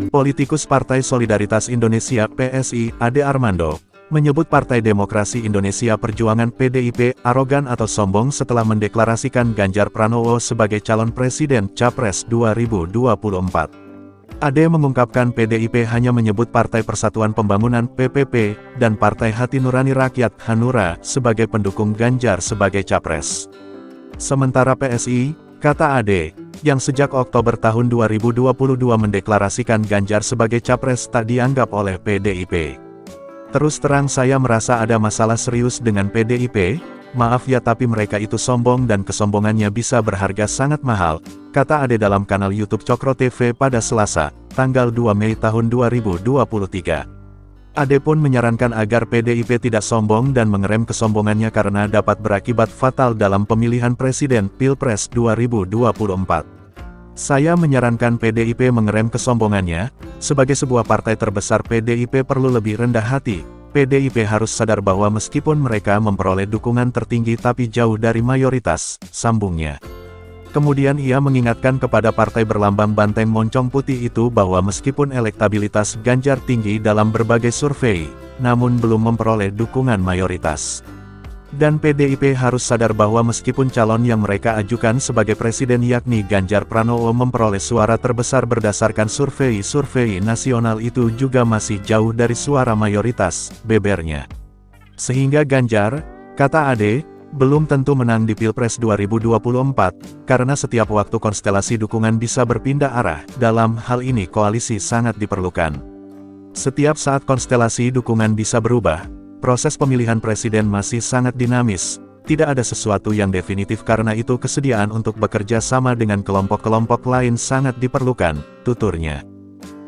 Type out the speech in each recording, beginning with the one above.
Politikus Partai Solidaritas Indonesia (PSI), Ade Armando, menyebut Partai Demokrasi Indonesia Perjuangan (PDIP) arogan atau sombong setelah mendeklarasikan Ganjar Pranowo sebagai calon presiden Capres 2024. Ade mengungkapkan PDIP hanya menyebut Partai Persatuan Pembangunan (PPP) dan Partai Hati Nurani Rakyat (Hanura) sebagai pendukung Ganjar sebagai capres. Sementara PSI, kata Ade, yang sejak Oktober tahun 2022 mendeklarasikan Ganjar sebagai capres tak dianggap oleh PDIP. Terus terang saya merasa ada masalah serius dengan PDIP, maaf ya tapi mereka itu sombong dan kesombongannya bisa berharga sangat mahal, kata Ade dalam kanal YouTube Cokro TV pada Selasa, tanggal 2 Mei tahun 2023. Ade pun menyarankan agar PDIP tidak sombong dan mengerem kesombongannya karena dapat berakibat fatal dalam pemilihan presiden Pilpres 2024. Saya menyarankan PDIP mengerem kesombongannya, sebagai sebuah partai terbesar PDIP perlu lebih rendah hati. PDIP harus sadar bahwa meskipun mereka memperoleh dukungan tertinggi tapi jauh dari mayoritas, sambungnya. Kemudian ia mengingatkan kepada partai berlambang banteng moncong putih itu bahwa meskipun elektabilitas Ganjar tinggi dalam berbagai survei, namun belum memperoleh dukungan mayoritas. Dan PDIP harus sadar bahwa meskipun calon yang mereka ajukan sebagai presiden yakni Ganjar Pranowo memperoleh suara terbesar berdasarkan survei nasional itu juga masih jauh dari suara mayoritas, bebernya. Sehingga Ganjar, kata Ade, belum tentu menang di Pilpres 2024, karena setiap waktu konstelasi dukungan bisa berpindah arah, dalam hal ini koalisi sangat diperlukan. Setiap saat konstelasi dukungan bisa berubah, proses pemilihan presiden masih sangat dinamis, tidak ada sesuatu yang definitif karena itu kesediaan untuk bekerja sama dengan kelompok-kelompok lain sangat diperlukan, tuturnya.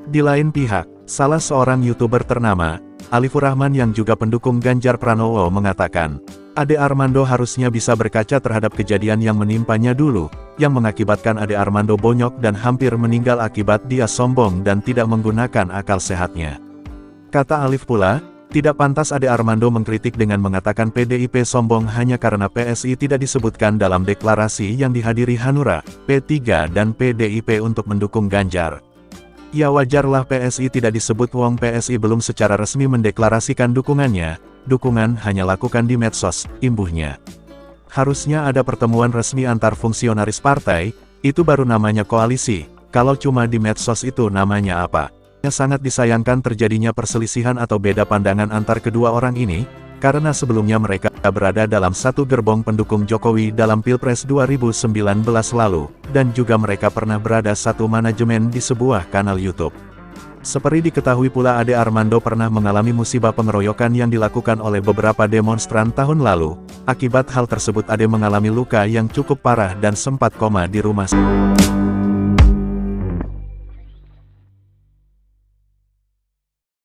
Di lain pihak, salah seorang YouTuber ternama, Alifur Rahman yang juga pendukung Ganjar Pranowo mengatakan, Ade Armando harusnya bisa berkaca terhadap kejadian yang menimpanya dulu, yang mengakibatkan Ade Armando bonyok dan hampir meninggal akibat dia sombong dan tidak menggunakan akal sehatnya. Kata Alif pula, tidak pantas Ade Armando mengkritik dengan mengatakan PDIP sombong hanya karena PSI tidak disebutkan dalam deklarasi yang dihadiri Hanura, P3 dan PDIP untuk mendukung Ganjar. Ya wajarlah PSI tidak disebut wong PSI belum secara resmi mendeklarasikan dukungannya, dukungan hanya lakukan di medsos, imbuhnya. Harusnya ada pertemuan resmi antar fungsionaris partai, itu baru namanya koalisi, kalau cuma di medsos itu namanya apa? Sangat disayangkan terjadinya perselisihan atau beda pandangan antar kedua orang ini, karena sebelumnya mereka berada dalam satu gerbong pendukung Jokowi dalam Pilpres 2019 lalu, dan juga mereka pernah berada satu manajemen di sebuah kanal YouTube. Seperti diketahui pula Ade Armando pernah mengalami musibah pengeroyokan yang dilakukan oleh beberapa demonstran tahun lalu. Akibat hal tersebut Ade mengalami luka yang cukup parah dan sempat koma di rumah sakit.